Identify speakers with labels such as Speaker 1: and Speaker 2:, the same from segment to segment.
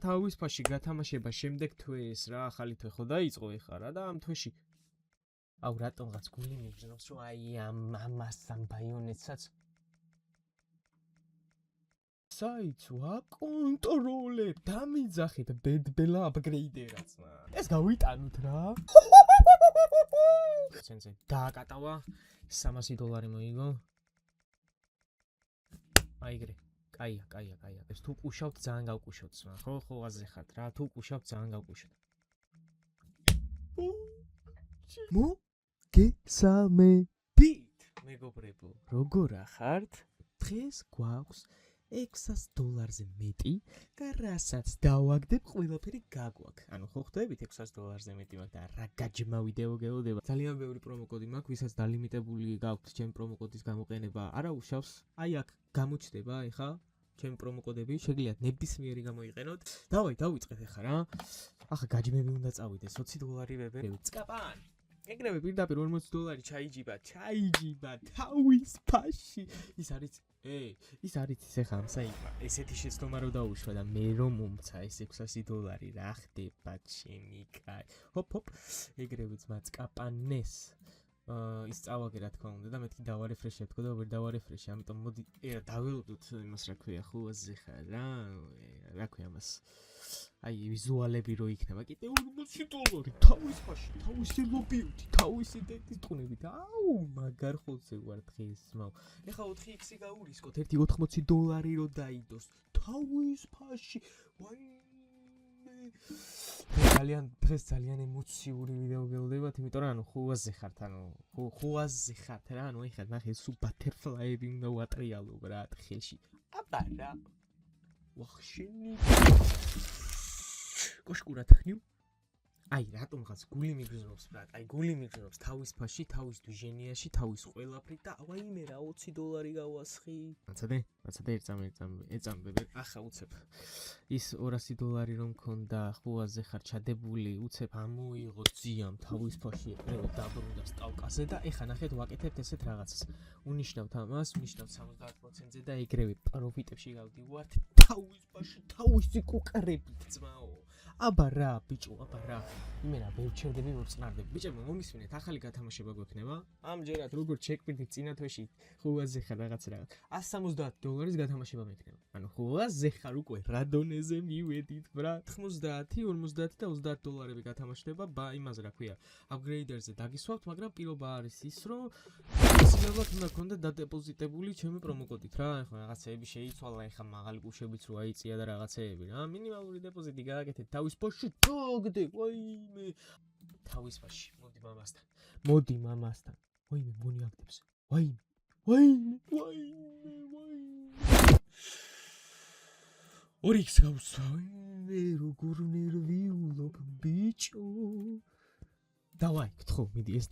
Speaker 1: თავის ფაში გათამაშება შემდეგ თვეს რა ახალი თვე ხო დაიწყო ეხლა რა და ამ თვეში აუ რატომღაც გული მიგზნობს რომ აი ამასთან ბაიონეტსაც საიც ვაკონტროლებ დამიძახეთ ბედბელა აპგრეიდერაც ეს გავიტანოთ რა სენსე დააკატავა $300 მოიგო აიგრე კაია ეს თუ კუშავთ ძალიან გავკუშოთ ხო აზე ხართ რა თუ კუშავთ ძალიან გავკუშოთ მოგესალმებით მეგობრებო როგორ ახართ დღეს გვაქვს $600-ზე მეტი და რასაც დავაგდებ ყველაფერი გაგვაქვს ანუ ხო ხვდებით $600-ზე მეტი მაქვს და რა გაჯმა ვიდეო გეოდება ძალიან ბევრი პრომოკოდი მაქვს ვისაც დალიმიტებული გაქვთ ჩემი პრომოკოდის გამოყენება არა უშავს აი აქ გამოჩნდება ეხა ჩემი პრომოკოდები შეგიძლიათ ნებისმიერი გამოიყენოთ დავიწყეთ ეხა რა ახლა გაჯმები უნდა წავიდეს $20 ვებერი წკაპან ეგრევე პირდაპირ $40 ჩაიჯიბა თავის ფაში ის არის ის ეხა ამ საიტმა ესეთი შეცდომა რო დაუშვა და მე რომ მომცა ეს $600 რა ხდება ჩემი კაი ჰოპ ეგრევე ძმა წკაპანეს ის წავაგე რა თქმა უნდა და მეთქი დავარეფრეშე თქო და ვერ დავარეფრეშე ამიტომ მოდი დაველოდოთ იმას რა ქვია ხო აზე ხარ რა ქვია მას აი ვიზუალები რო იქნება კიდე $40 თავის ფაში თავისი ლობიუთი თავისი დეტიტუნებით აუ მაგარ ხოლზე ვარ დღეს მაო ეხა 4x-ი გაურისკოთ ერთი $80 რო დაიდოს თავის ფაში დღეს ძალიან ემოციური ვიდეო გელოდებათ იმიტომ რომ ანუ ხუაზე ხართ რა ანუ ეხლა ნახე სულ ბატერფლაიები უნდა ვატრიალო რა ხელში აბა რა ვახშენი კოშკურა თხნიუ აი რატომღაც გული მიგზნობს ბრატ აი გული მიგზნობს თავის ფაში თავის დვიჟენიაში თავის ყველაფრით და ვაიმე რა $20 გავასხი მაცადე ეწამბე ახლა უცებ ის $200 რომ მქონდა ხუაზე ხარ ჩადებული უცებ ამოიღო ძიამ თავის ფაში ეყრევა დაბრუნდა სტავკაზე და ეხა ნახეთ ვაკეთებთ ესეთ რაღაცას უნიშნავთ ამას უნიშნავთ 70%-ზე და ეგრევე პროფიტებში გავდივართ თავის ფაში თავისი კუკრებით ძმაო აბა რა ბიჭო აბა რა იმენა ვერ ჩერდები ვერ წნარდები ბიჭებო მომისმინეთ ახალი გათამაშება გვექნება ამჯერად როგორ ჩეკპირდით წინა თვეში ხუაზე ხარ რაღაც $170 გათამაშება მექნება ანუ ხუაზე ხარ უკვე რა დონეზე მივედით ბრატ 90 50 და $30 გათამაშდება იმაზე რა ქვია აპგრეიდერზე დაგისვავთ მაგრამ პირობა არის ის რომ სინებად უნდა გქონდა დადეპოზიტებული ჩემი პრომოკოდით რა ეხლა რაღაცეები შეიცვალა ეხლა მაღალი კუშებიც რო აიწია და რაღაცეები რა მინიმალური დეპოზიტი გააკეთეთ თავის ფოში დაგდე ვაიმე თავის ფაში მოდი მამასთან ვაიმე მონი აკეთებს ვაიმე 2x გავსვავე როგორ ნერვიულობ ბიჭო დავაი გთხოვ მიდი ეს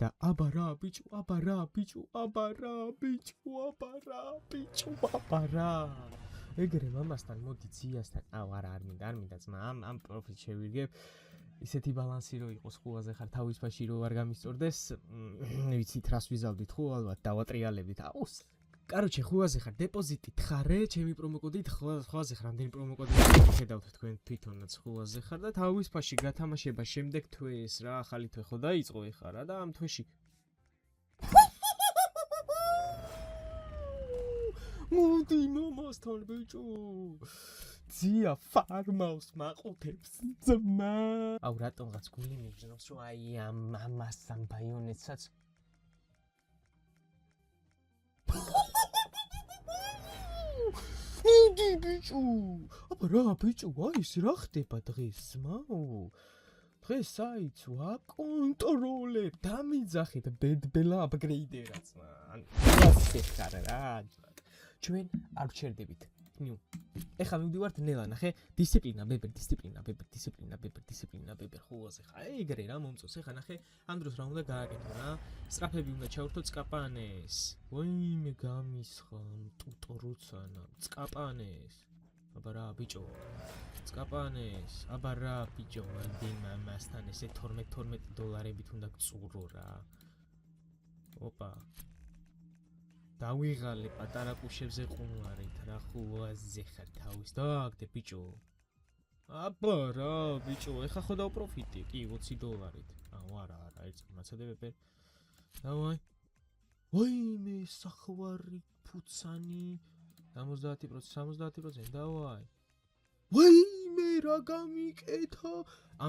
Speaker 1: და აბა რა ბიჭო ეგრე მამასთან მოდი ძიასთან აუ არა არ მინდა ძმა ამ პროფიტ შევირგებ ისეთი ბალანსი რო იყოს ხუაზე ხარ თავის ფაში რო არ გამისწორდეს ვიცით რას ვიზავდით ხო ალბათ დავატრიალებდით აუ კაროჩე ხუაზე ხარ დეპოზიტით ხარე ჩემი პრომოკოდით ხუაზე ხარ რამდენი პრომოკოდი ხედავთ თქვენ თვითონაც ხუაზე ხარ და თავის ფაში გათამაშება შემდეგ თვეს რა ახალი თვე ხო დაიწყო ეხლა რა და ამ თვეში მოდი მამასთან ბიჭო ძია ფარმავს მაყუთებს ძმა აუ რატომღაც გული მიგზნობს რომ აი ამასთან ბაიონეტსაც მოდი ბიჭო აბა რა ბიჭო აი ეს რა ხდება დღეს ძმაო დღეს საიც ვაკონტროლებ დამიძახეთ ბედბელა აპგრეიდერაც ანუ ასე ხარ რა ჩვენ არ ვჩერდებით ნიუ ეხლა მივდივართ ნელა ნახე დისციპლინა ბებერ ხუაზე ხა ეგრე რა მომწონს ეხლა ნახე ამ დროს რა უნდა გააკეთო რა სწრაფები უნდა ჩავერთო წკაპანეს ვაიმე გამისხა ტუტოროცანა წკაპანეს აბა რა ბიჭო წკაპანეს აბა რა ბიჭო ვაიმე მამასთან ესე $12 უნდა გწურო რა ოპა დავიღალე პატარა კუშებზე ყუნვარით რა ხუაზე ხარ თავის დააგდე ბიჭო აბა რა ბიჭო ეხა ხო დავპროფიტი კი $20 არა ერთ მაცადებები დავაი ვაიმე სახვარი ფუცანი 70% დავაი ვაიმე რა გამიკეთა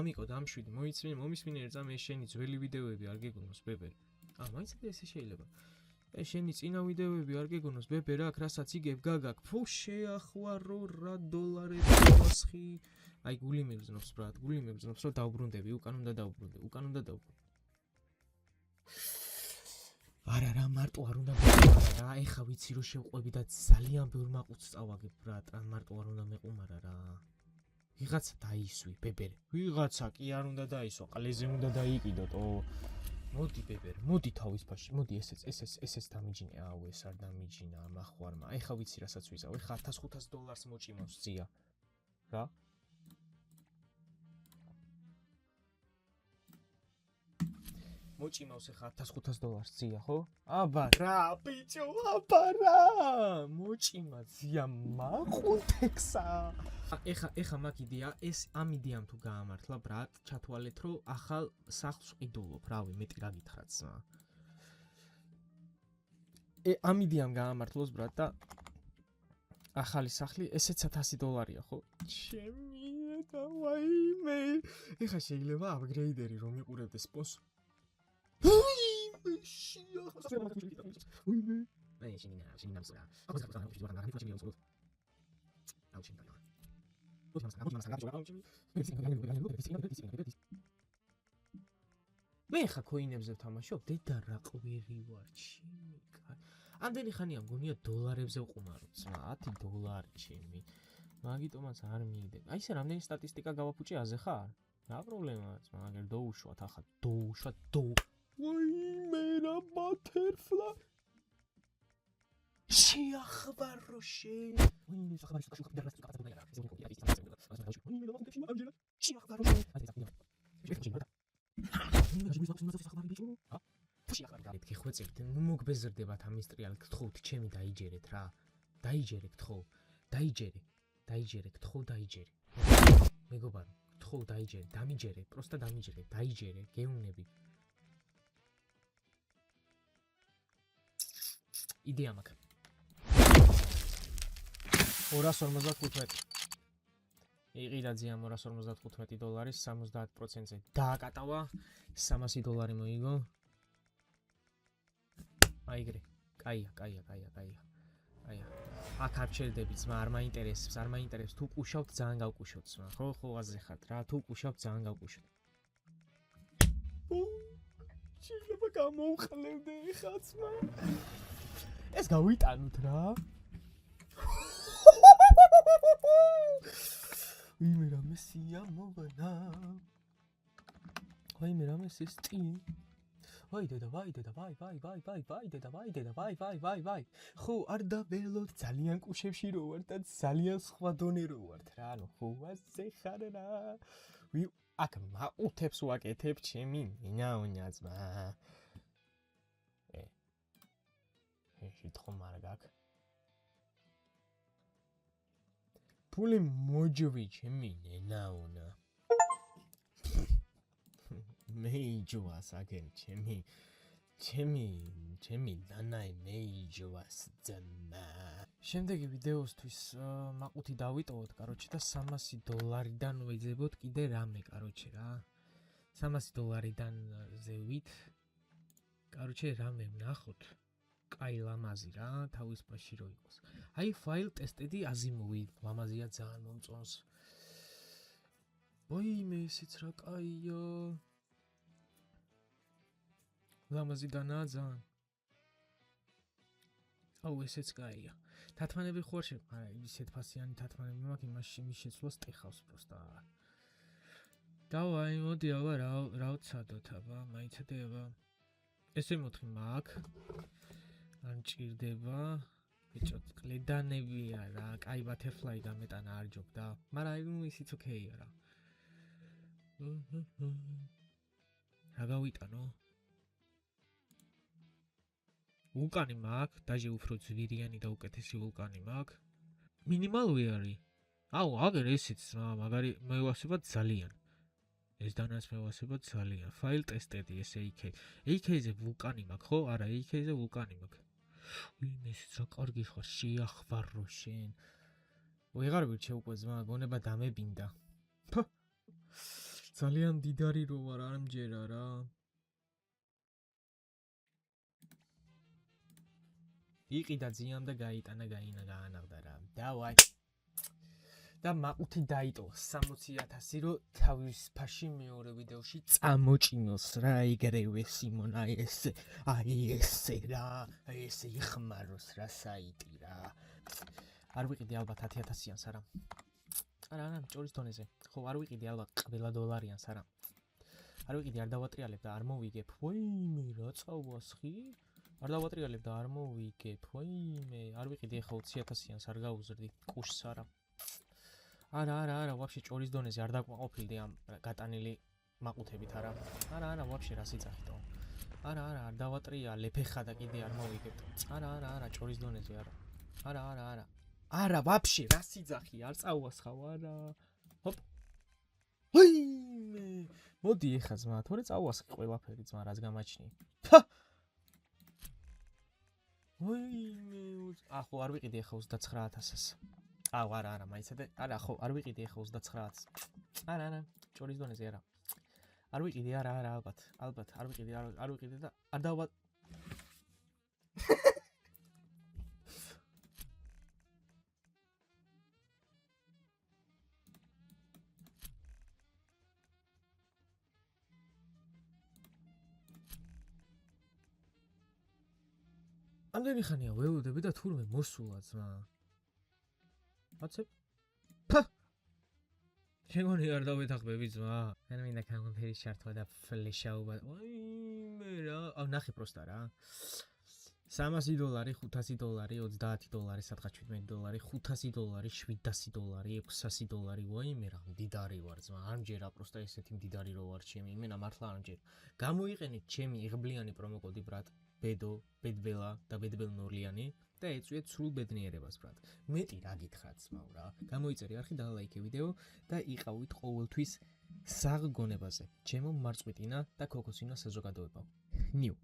Speaker 1: ამიკო დამშვიდი მომისმინე ერთ წამი ეს შენი ძველი ვიდეოები არ გეგონოს ბებერ მაინც ესე შეიძლება შენი წინა ვიდეოები არ გეგონოს ბებერ აქ რასაც იგებ გაგაკ ფუ შეახვარო რა $. აი გული მიგზნობს ბრატ გული მიგზნობს რომ დავბრუნდები უკან უნდა დავბრუნდე არა რა მარტო არ უნდა მეყუმარა რა ეხა ვიცი რომ შევყვები და ძალიან ბევრ მაყუts წავაგებ ბრატ რა მარტო არ უნდა მეყუმარა რა ვიღაცა დაისვი ბებერ ვიღაცა კი არ უნდა დაისვა ყლეზე უნდა დაიკიდოთ მოდი ბებერ მოდი თავის ფაში მოდი ესეც დამიჯინე აუ ეს არ დამიჯინა მახვარმა ეხა ვიცი რასაც ვიზავ ეხა $1500 მოჭიმავს ძია რა მოჭიმავს ეხა $1500 ძია ხო აბა რა ბიჭო აბა რა მოჭიმა ძია მაყუთექსა ეხა მაგ იდეა ეს ამ იდეამ თუ გაამართლა ბრატ ჩათვალეთ რომ ახალ სახლს ყიდულობ რავი მეტი რა გითხრათ ზმა ამ იდეამ გაამართლოს ბრატ და ახალი სახლი ესეც $100 ხო ჩემი დავაიმე ეხა შეიძლება აპგრეიდერი რომ იყურებდეს სპონსორ მე ხა კოინებზე ვთამაშობ დედა რა ყვირი ვარ ჩემი კაცი ამდენი ხანია მგონია $ებზე ვყუმარობ ძმა $10 ჩემი მაგიტომაც არ მიიდე აი ესე რამდენი სტატისტიკა გავაფუჭე აზე ხარ რა პრობლემაა ძმა აგერ დაუშვათ ახლა დაუშვათ ვაიმე რა ბათერფლა შეახვარო ვაიმე გეხვეწებთ მოგბეზრდებათ ამის ტრიალ გთხოვთ ჩემი დაიჯერეთ რა დაიჯერე გთხოვ დაიჯერე გთხოვ დაიჯერე მეგობარო გთხოვ დაიჯერე დამიჯერე პროსტა დამიჯერე დაიჯერე გეუნები იდეა მაქვს 255 იყიდა ძიამ $255 $70-ზე დააკატავა $300 მოიგო აიგრე კაია აქ არ ჩერდები ძმა არ მაინტერესებს თუ კუშავთ ძალიან გავკუშოთ ძმა ხო აზე ხართ რა თუ კუშავთ ძალიან გავკუშოთ შეიძლება გამოვხლებდე ხა ძმა ეს გავიტანოთ რა ვიმე რა მესია მოვნა ვიმე რა მესისტი ვაი დედა ვაი ხო არ დაველოთ ძალიან კუშებში რო ვარ და ძალიან სხვა დონე რო ვართ რა ანუ ხო ასე ხარ რა აქ მაყუთებს ვაკეთებ ჩემი ნინაუნია ძმა შეთხოვ მარგაკ ფული მოჯვი ჩემი ნინაუნა მეიჯوას აგენ ჩემი ნანაი მეიჯوას ძმა შემდეგი ვიდეოსთვის მაყუთი დავიტოვოთ კაროჩე და $300-დან ვეძებოთ კიდე რამე კაროჩე რა $300-დან ზევით კაროჩე რამე ვნახოთ კაი ლამაზი რა თავის პაში რო იყოს აი ფაილ ტესტედი აზიმოვი ლამაზია ძალიან მომწონს ვაიმე ესეც რა კაია ლამაზი განაა ძალიან აუ ესეც კაია თათმანები ხო არ მაგრამ ისეთ ფასიანი თათმანები მაქვს იმაში მის შეცვლას ტეხავს პროსტა დავაი მოდი აბა რა ვცადოთ აბა მაიცადეება ესე მოთხი მაგ ან ჭირდება ბიჭო კლედანებია რა კაი ბათერფლაი გამეტანა არ ჯობდა მაგრამ ისიც ოკეია რა რა გავიტანო ვულკანი მაქვს, დაჟე უფრო ძვირიანი და უკეთესი ვულკანი მაქვს. მინიმალური არის. აუ, აგერ ესეც რა, მაგარი მევასება ძალიან. ეს დანას მევასება ძალიან. ფაილ ტესტედი ეს AK. AK-ზე ვულკანი მაქვს, ხო? არა, AK-ზე ვულკანი მაქვს. იმეს რა კარგი ხარ, შეახვალო შენ. ვეღარ ვირჩე უკვე ზმა, გონება დამებინდა. ძალიან დიდარი რო ვარ, არ მჯერა რა. იყიდა ძიამ და გაიტანა გაანაღდა რა. დავაი. და მაყუთი დაიტო 60,000 რო თავის ფაში მეორე ვიდეოში წამოჭინოს რა ეგრევე სიმონა ესე. აი ესე რა, ესე იხმაროს რა საიტი რა. არ ვიყიდი ალბათ 10,000-იანს არა. არა, ჭორის დონეზე. ხო, არ ვიყიდი ალბათ ყველა დოლარიანს არა. არ ვიყიდი, არ დავატრიალებ და არ მოვიგებ. ვაიმე, რა წავასხი? არ დავატრიალებ და არ მოვიგებ. ვაიმე, არ ვიყიდი ახლა 20,000-იანს არ გაუზრდი კუშს არა. არა, ვაფშე ჭორის დონეზე არ დაკმაყოფილდი ამ გატანილი მაყუთებით არა. არა, ვაფშე რა სიძახითო. არა, არ დავატრიალებ ეხა და კიდე არ მოვიგებ. არა, ჭორის დონეზე არა. არა. არა, ვაფშე რა სიძახი, არ წავასხავ არა. ჰოპ. ვაიმე. მოდი ეხა ზმა, თორე წავასხი ყველაფერი ზმა, რაც გამაჩნი. ვაიმე. ახო არ ვიყიდი ეხა 29,000-ს. აუ არა, მაიცადე. არა, ხო, არ ვიყიდი ეხა 29,000-ს. არა, ჭორის დონეზე არა. არ ვიყიდი, არა, ალბათ, არ ვიყიდი და არ დავვა. ამდენი ხანია ველოდები და თურმე მოსულა ძმა. აცებ? შეგონი არ დავეთახმები ძმა. მე მინდა კომპიუტერის ჩართვა და ფლეშაობა. ვაიმე რა, აუ ნახე პროსტა რა. $300, $500, $30, სადღაც $17, $500, $700, $600, ვაიმე რა, მდიდარი ვარ ძმა. არ მჯერა პროსტა ესეთი მდიდარი რო ვარ ჩემი, იმენა მართლა არ მჯერა. გამოიყენეთ ჩემი იღბლიანი პრომოკოდი ბრატ. ბედო, ბედბელა და ბედბელნორლიანი და ეწვიეთ სრულ ბედნიერებას ბრატ. მეტი რა გითხრათ ძმაო რა. გამოიწერე არხი და ლაიქე ვიდეო და იყავით ყოველთვის საღ გონებაზე. ჩემო მარწყვიტინა და ქოქოსინა საზოგადოება. ნიუ